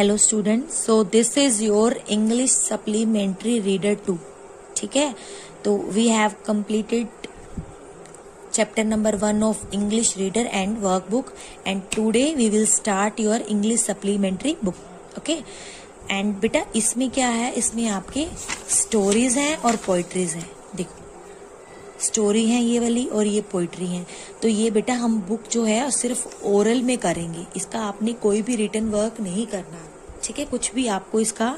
Hello student, so this is your English supplementary reader 2. ठीक है, तो we have completed chapter number 1 of English reader and workbook, and today we will start your English supplementary book. Okay, and बेटा इसमें क्या है, इसमें आपके stories हैं और पोइट्रीज हैं. देखो स्टोरी है ये वाली और ये पोइट्री है. तो ये बेटा हम बुक जो है सिर्फ ओरल में करेंगे, इसका आपने कोई भी रिटन वर्क नहीं करना. ठीक है, कुछ भी आपको इसका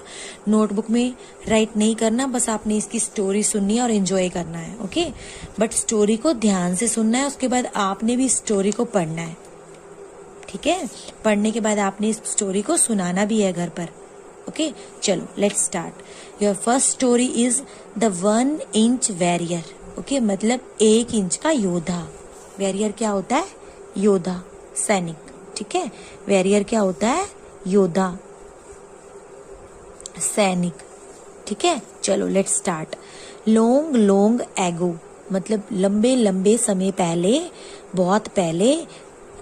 नोटबुक में राइट नहीं करना, बस आपने इसकी स्टोरी सुननी है और एंजॉय करना है. ओके, बट स्टोरी को ध्यान से सुनना है, उसके बाद आपने भी स्टोरी को पढ़ना है. ठीक है, पढ़ने के बाद आपने इस स्टोरी को सुनाना भी है घर पर. ओके, चलो let's start. Your first story is the 1 inch warrior. Okay, मतलब 1 इंच का योद्धा. वॉरियर क्या होता है? योद्धा, सैनिक. ठीक है, वॉरियर क्या होता है? योद्धा, सैनिक. ठीक है, चलो let's start. Long long ago, मतलब लंबे लंबे समय पहले, बहुत पहले.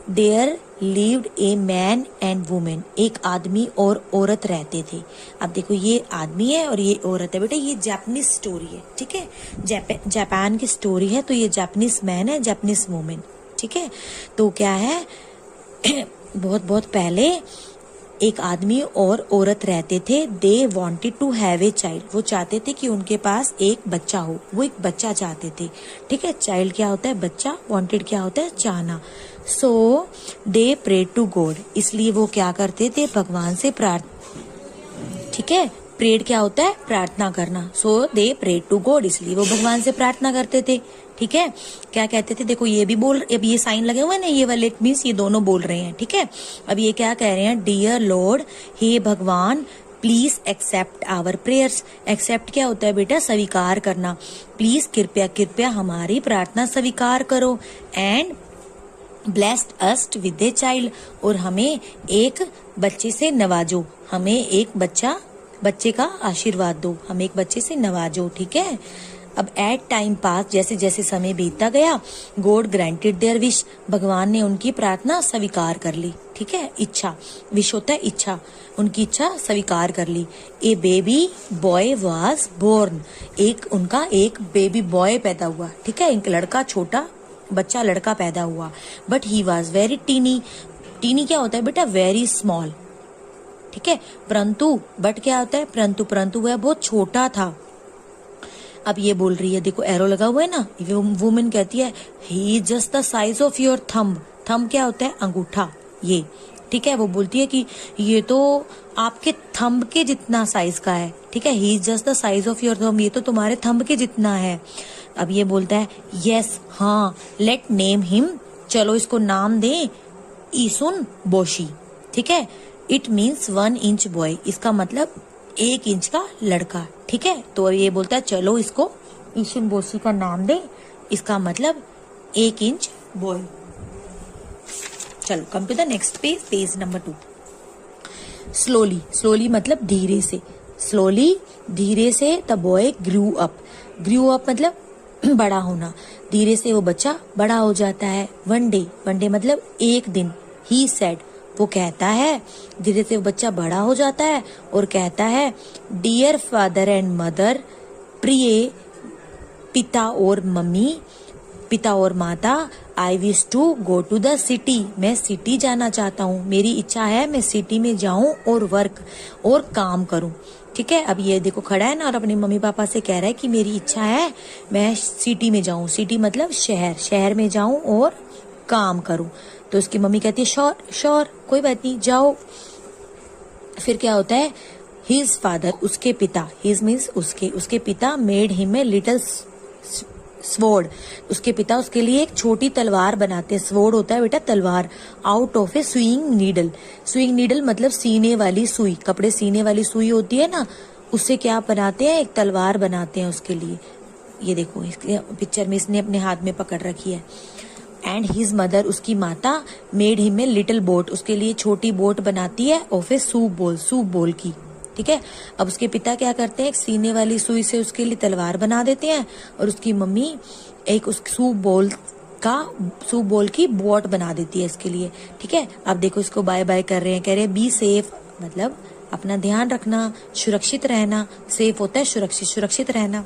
There lived a man and women, एक आदमी और औरत रहते थे. अब देखो ये आदमी है और ये औरत है. बेटा ये जापानीज स्टोरी है. ठीक है, जापान की स्टोरी है, तो ये जापानीज मैन है, जापानीज वुमेन. ठीक है, तो क्या है बहुत बहुत पहले एक आदमी और औरत रहते थे. They wanted to have a child, वो चाहते थे कि उनके पास एक बच्चा हो. वो एक बच्चा चाहते थे. ठीक है, चाइल्ड क्या होता है? बच्चा. वॉन्टेड क्या होता है? चाहना. सो दे प्रे टू गॉड, इसलिए वो क्या करते थे? भगवान से प्रार्थना. ठीक है, प्रेड क्या होता है? प्रार्थना करना. सो दे प्रे टू गॉड, इसलिए वो भगवान से प्रार्थना करते थे. ठीक है, क्या कहते थे? देखो ये भी बोल, अब ये साइन लगे हुए हैं ना, ये वाले, इट मीन्स ये दोनों बोल रहे हैं. ठीक है, अब ये क्या कह रहे हैं? डियर लॉर्ड, हे भगवान, please accept our prayers. Accept क्या होता है बेटा? स्वीकार करना. प्लीज कृपया कृपया हमारी प्रार्थना स्वीकार करो. And blessed us with a child, और हमें एक बच्चे से नवाजो. हमें एक बच्चे का आशीर्वाद दो, हमें एक बच्चे से नवाजो. ठीक है, अब एट टाइम पास, जैसे जैसे समय बीतता गया, गॉड ग्रांटेड देयर विश, भगवान ने उनकी प्रार्थना स्वीकार कर ली. ठीक है, इच्छा, विश होता है इच्छा, उनकी इच्छा स्वीकार कर ली. ए बेबी बॉय वाज बोर्न, उनका एक बेबी बॉय पैदा हुआ. ठीक है, एक लड़का, छोटा बच्चा लड़का पैदा हुआ. But he was very tiny. Tiny क्या होता है बेटा? Very small. ठीक है, परंतु, बट क्या होता है? परंतु वह बहुत छोटा था. अब ये बोल रही है, देखो एरो लगा हुआ है ना, वुमेन कहती है he is just the size of your thumb. Thumb क्या होता है? अंगूठा, ये. ठीक है, वो बोलती है कि ये तो आपके थंब के जितना साइज का है. ठीक है, he is just the size of your thumb, ये तो तुम्हारे थंब के जितना है. अब ये बोलता है यस, हाँ, लेट नेम हिम, चलो इसको नाम दे ईसुन बोशी. ठीक है, इट मीन्स 1 इंच बॉय, इसका मतलब 1 इंच का लड़का. ठीक है, तो ये बोलता है चलो इसको ईशुन बोशी का नाम दे, इसका मतलब 1 इंच बॉय. चलो come to the next page, page number 2. Slowly, slowly मतलब धीरे से. स्लोली, धीरे से. The boy grew up. Grew up मतलब बड़ा होना. धीरे से वो बच्चा बड़ा हो जाता है. वन डे मतलब एक दिन. ही सेड, वो कहता है, धीरे से वो बच्चा बड़ा हो जाता है और कहता है डियर फादर एंड मदर, प्रिय पिता और मम्मी, पिता और माता, I wish to go to the city, मैं सिटी जाना चाहता हूँ. मेरी इच्छा है मैं सिटी में जाऊं और वर्क और काम करूं. ठीक है, अब ये देखो खड़ा है ना और अपने मम्मी पापा से कह रहा है कि मेरी इच्छा है मैं सिटी में जाऊं. सिटी मतलब शहर, शहर में जाऊं और काम करूं. तो उसकी मम्मी कहती है श्योर श्योर, कोई बात नहीं, जाओ. फिर क्या होता है? हिज फादर, उसके पिता, हिज मीन्स उसके पिता, made him a little sword, उसके पिता उसके लिए एक छोटी तलवार बनाते हैं. स्वॉर्ड होता है बेटा तलवार. Out of A sewing needle. Sewing needle मतलब सीने वाली सुई, कपड़े सीने वाली सुई होती है ना, उससे क्या बनाते हैं? एक तलवार बनाते हैं उसके लिए. ये देखो इसके पिक्चर में इसने अपने हाथ में पकड़ रखी है. एंड हिज मदर, उसकी माता, made him a little boat, उसके लिए छोटी बोट बनाती है. ऑफ ए सूप बोल की. ठीक है, अब उसके पिता क्या करते हैं? एक सीने वाली सुई से उसके लिए तलवार बना देते हैं और उसकी मम्मी एक उस सूप बोल की बोट बना देती है इसके लिए. ठीक है, अब देखो इसको बाय बाय कर रहे हैं, कह रहे हैं बी सेफ, मतलब अपना ध्यान रखना, सुरक्षित रहना। सेफ होता है सुरक्षित रहना।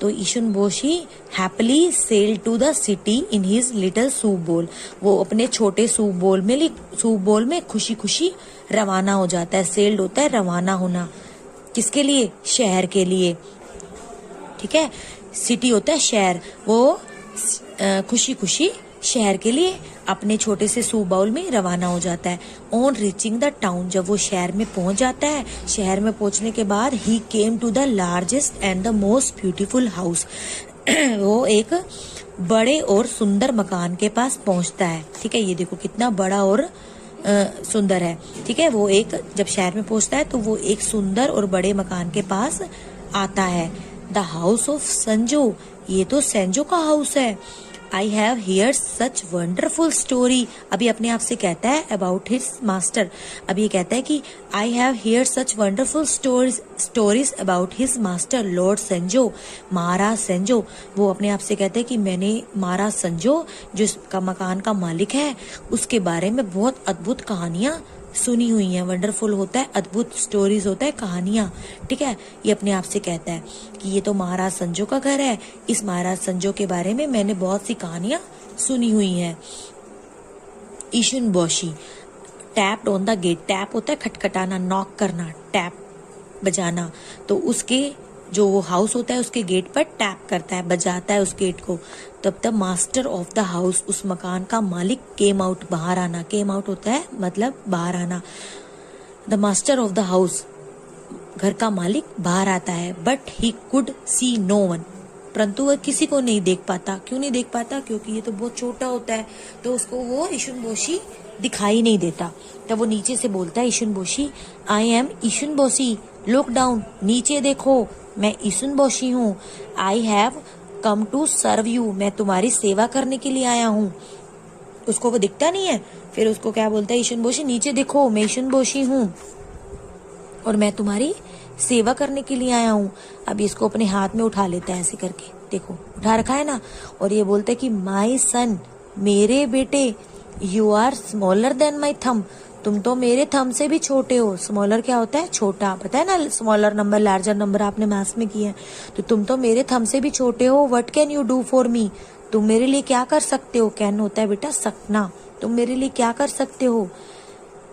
तो Issun Boshi happily sail to the city in his little soup bowl. वो अपने छोटे सूप बोल में खुशी खुशी रवाना हो जाता है। सेल्ड होता है रवाना होना। किसके लिए? शहर के लिए। ठीक है, सिटी होता है शहर। वो खुशी खुशी शहर के लिए अपने छोटे से सूप बाउल में रवाना हो जाता है। ऑन रीचिंग द टाउन, जब वो शहर में पहुंच जाता है, शहर में पहुंचने के बाद ही came to the largest and the most beautiful house. वो एक बड़े और सुंदर मकान के पास पहुंचता है। ठीक है, ये देखो कितना बड़ा और सुंदर है। ठीक है, वो एक जब शहर में पहुंचता है तो वो एक सुंदर और बड़े मकान के पास आता है। द हाउस ऑफ संजो, ये तो सेंजो का हाउस है। आई have hear such wonderful story, अभी अपने आप से कहता है अबाउट हिज मास्टर। अभी ये कहता है कि I have hear such wonderful stories about his master lord Senjo, महाराज सेंजो। वो अपने आप से कहते हैं कि मैंने महाराज संजो, जो इसका मकान का मालिक है, उसके बारे में बहुत अद्भुत कहानियां सुनी हुई हैं। वंडरफुल होता है, अद्भुत स्टोरीज होता है, कहानियां। ठीक है, ये अपने आप से कहता है कि ये तो महाराज संजो का घर है, इस महाराज संजो के बारे में मैंने बहुत सी कहानियां सुनी हुई हैं। Issun Boshi tapped on the gate. Tap होता है खटखटाना, नॉक करना, टैप बजाना। तो उसके जो वो हाउस होता है उसके गेट पर टैप करता है, बजाता है उस गेट को। तब तक मास्टर ऑफ द हाउस, उस मकान का मालिक, केम आउट, बाहर आना। केम आउट होता है मतलब बाहर आना। The master of the house, घर का मालिक बाहर आता है। But he could see no one, परंतु वह किसी को नहीं देख पाता। क्यों नहीं देख पाता? क्योंकि ये तो बहुत छोटा होता है, तो उसको वो ईशुन बोशी दिखाई नहीं देता। तब वो नीचे से बोलता है Issun Boshi, I am Issun Boshi, look down, नीचे देखो, मैं ईशुन बोशी हूँ। I have come to serve you, मैं तुम्हारी सेवा करने के लिए आया हूँ। उसको वो दिखता नहीं है। फिर उसको क्या बोलता है ईशुन बोशी, नीचे देखो, मैं ईशुन बोशी हूँ और मैं तुम्हारी सेवा करने के लिए आया हूँ। अब इसको अपने हाथ में उठा लेता है ऐसे करके, देखो उठा रखा है ना। और ये बोलता है कि माई सन, मेरे बेटे, यू आर स्मॉलर देन माई थम, तुम तो मेरे थम से भी छोटे हो। स्मॉलर क्या होता है? छोटा। पता है ना, स्मॉलर नंबर, लार्जर नंबर आपने मैथ्स में किया है। तो तुम तो मेरे थम से भी छोटे हो। What can you do for me, तुम मेरे लिए क्या कर सकते हो? कैन होता है बेटा सकना, तुम मेरे लिए क्या कर सकते हो?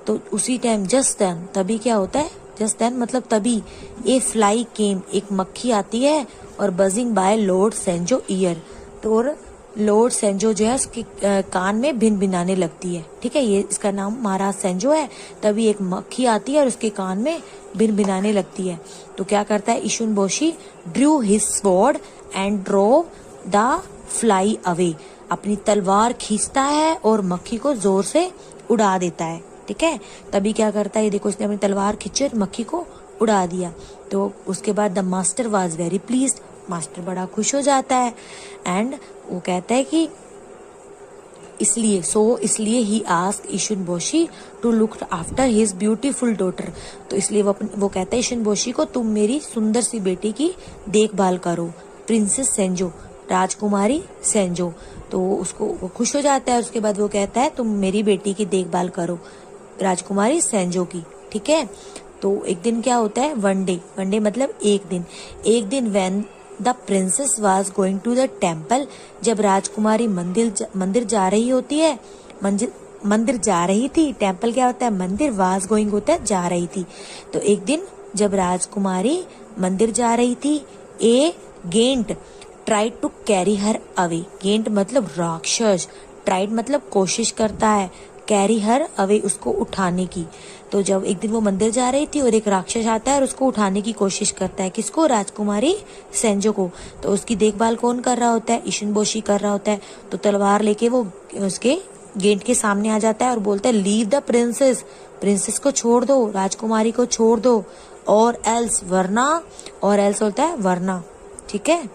तो उसी टाइम जस्ट देन, तभी क्या होता है? जस्ट देन मतलब तभी, ए फ्लाई केम, एक मक्खी आती है और बजिंग बाय लॉर्ड सेंजो ईयर, तो और लॉर्ड सेंजो जो है उसके कान में भिन भिनाने लगती है। ठीक है, ये इसका नाम महाराज सेंजो है। तभी एक मक्खी आती है और उसके कान में भिन भिनाने लगती है। तो क्या करता है Issun Boshi, drew his sword and drove the fly away, अपनी तलवार खींचता है और मक्खी को जोर से उड़ा देता है। ठीक है, तभी क्या करता है, देखो इसने अपनी तलवार खींची और मक्खी को उड़ा दिया। तो उसके बाद the master was very pleased, master बड़ा खुश हो जाता है। एंड वो कहता है कि इसलिए he asked Issun Boshi to look after his beautiful daughter. तो इसलिए वो कहता है ईशुन बोशी को, तुम मेरी सुंदर सी बेटी की देखभाल करो, प्रिंसेस सेंजो, राजकुमारी सेंजो। तो उसको वो खुश हो जाता है। उसके बाद वो कहता है तुम मेरी बेटी की देखभाल करो, राजकुमारी सेंजो की। ठीक है, तो एक दिन क्या होता है, वन डे मतलब एक दिन when the princess was going to the temple, जब राजकुमारी मंदिर जा रही होती है, मंदिर जा रही थी। टेम्पल क्या होता है? मंदिर। वाज गोइंग होता है जा रही थी। तो एक दिन जब राजकुमारी मंदिर जा रही थी, a giant tried to carry her away. Giant मतलब राक्षस, ट्राइड मतलब कोशिश करता है, कैरी हर अवे उसको उठाने की। तो जब एक दिन वो मंदिर जा रही थी और एक राक्षस आता है और उसको उठाने की कोशिश करता है। किसको? राजकुमारी सेंजो को। तो उसकी देखभाल कौन कर रहा होता है? ईशुन बोशी कर रहा होता है। तो तलवार लेके वो उसके गेट के सामने आ जाता है और बोलता है लीव द प्रिंसेस को छोड़ दो, राजकुमारी को छोड़ दो, और एल्स वरना, और एल्स होता है वरना। ठीक है,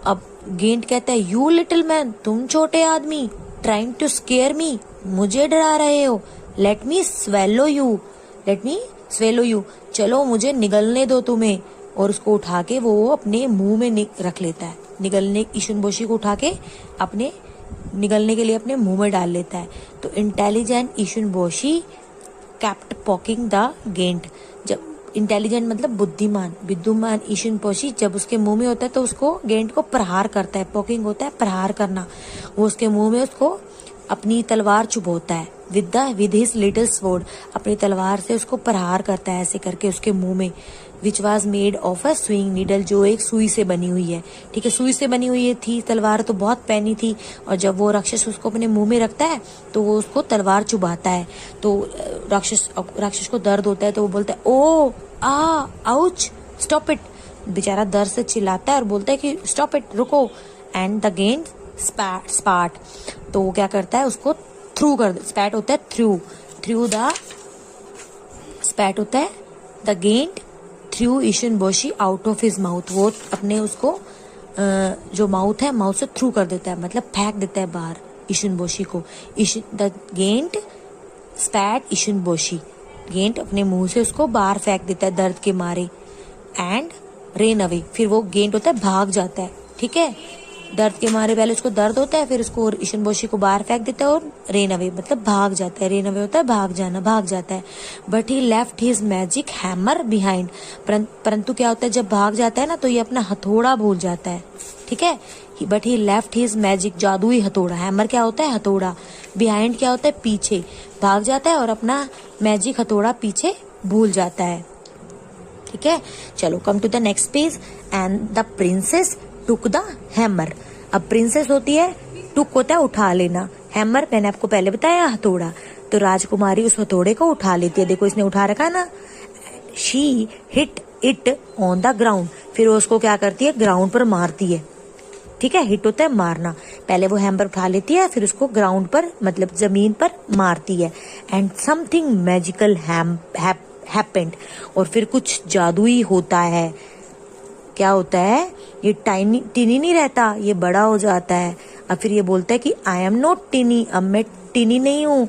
अब गेंट कहता है यू लिटिल मैन, तुम छोटे आदमी, ट्राइंग टू स्केयर मी, मुझे डरा रहे हो, लेट मी स्वेलो यू, चलो मुझे निगलने दो तुम्हें। और उसको उठा के वो अपने मुंह में रख लेता है। निगलने, ईशुन बोशी को उठा के अपने निगलने के लिए अपने मुंह में डाल लेता है। तो intelligent Issun Boshi kept poking the giant. जब इंटेलिजेंट मतलब बुद्धिमान, विद्युमान ईशुनबोशी जब उसके मुंह में होता है तो उसको गेंट को प्रहार करता है। पॉकिंग होता है प्रहार करना। वो उसके मुंह में उसको अपनी तलवार चुभोता है। विद हिज लिटिल स्वॉर्ड, अपनी तलवार से उसको प्रहार करता है ऐसे करके उसके मुंह में। Which was made of a swing needle, जो एक सुई से बनी हुई है। ठीक है, सुई से बनी हुई थी तलवार, तो बहुत पैनी थी। और जब वो राक्षस उसको अपने मुंह में रखता है तो वो उसको तलवार चुभाता है। तो राक्षस को दर्द होता है तो वो बोलता है ओ आ आउच स्टॉप इट। बेचारा दर्द से चिल्लाता है और बोलता है कि स्टॉप इट, रुको। एंड द गेंट स्पाट, तो वो क्या करता है उसको थ्रू कर, स्पैट होता है थ्रू द, स्पैट होता है the giant through Issun Boshi out of his mouth. वो अपने उसको जो माउथ है, माउथ से थ्रू कर देता है, मतलब फेंक देता है बाहर ईशुनबोशी को। द गेंट स्पैट ईशुनबोशी, गेंट अपने मुंह से उसको बाहर फेंक देता है दर्द के मारे। एंड रेन अवे, फिर वो गेंट होता है भाग जाता है। ठीक है, दर्द के मारे पहले उसको दर्द होता है, फिर उसको ईशुनबोशी को बाहर फेंक देता है और रेन अवे मतलब भाग जाता है। रेन अवे होता है भाग जाना, भाग जाता है। But he left his magic hammer behind, परंतु क्या होता है जब भाग जाता है ना तो ये अपना हथौड़ा भूल जाता है। ठीक है, but he left his magic, जादुई हथौड़ा। हैमर क्या होता है हथौड़ा, बिहाइंड क्या होता है पीछे। भाग जाता है और अपना मैजिक हथौड़ा पीछे भूल जाता है। ठीक है, चलो come to the next page. And the princess took the hammer. अब प्रिंसेस होती है, टुक होता है उठा लेना, हैमर मैंने आपको पहले बताया हथौड़ा। तो राजकुमारी उस हथौड़े को उठा लेती है, देखो इसने उठा रखा है ना। She hit it on the ground, फिर उसको क्या करती है ग्राउंड पर मारती है। ठीक है, हिट होता है मारना। पहले वो हैमर उठा लेती है, फिर उसको ग्राउंड पर मतलब जमीन पर मारती है। एंड समथिंग मैजिकल हैपेंड, और फिर कुछ जादुई होता है। क्या होता है, ये टीनी नहीं रहता, ये बड़ा हो जाता है। अब फिर ये बोलता है कि आई एम नॉट टीनी, अब मैं टीनी नहीं हूँ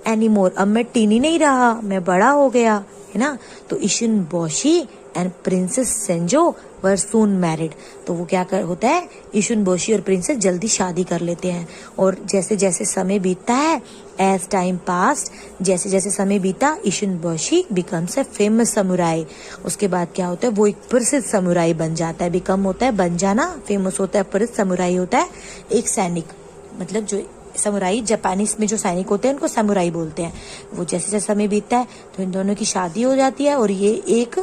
एनीमोर, अब मैं टीनी नहीं रहा, मैं बड़ा हो गया, है ना। तो Issun Boshi and princess Senjo were soon married. तो वो क्या होता है, ईशुनबोशी और प्रिंसेस जल्दी शादी कर लेते हैं। और जैसे जैसे समय बीतता है, एज टाइम पास्ट, जैसे जैसे समय बीता, ईशुनबोशी बिकम्स ए फेमस समुराई। उसके बाद क्या होता है, वो एक प्रसिद्ध समुराई बन जाता है। बिकम होता है बन जाना, फेमस होता है प्रसिद्ध, समुराई होता है एक सैनिक, मतलब जो समुराई जापानीज में जो सैनिक होते हैं उनको समुराई बोलते हैं। वो जैसे जैसे समय बीतता है तो इन दोनों की शादी हो जाती है और ये एक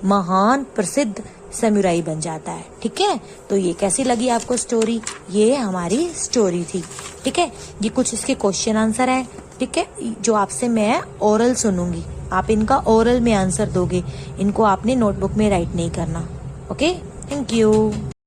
महान प्रसिद्ध समुराई बन जाता है। ठीक है, तो ये कैसी लगी आपको स्टोरी, ये हमारी स्टोरी थी। ठीक है, ये कुछ इसके क्वेश्चन आंसर है। ठीक है, जो आपसे मैं ओरल सुनूंगी, आप इनका ओरल में आंसर दोगे, इनको आपने नोटबुक में राइट नहीं करना। Okay, thank you.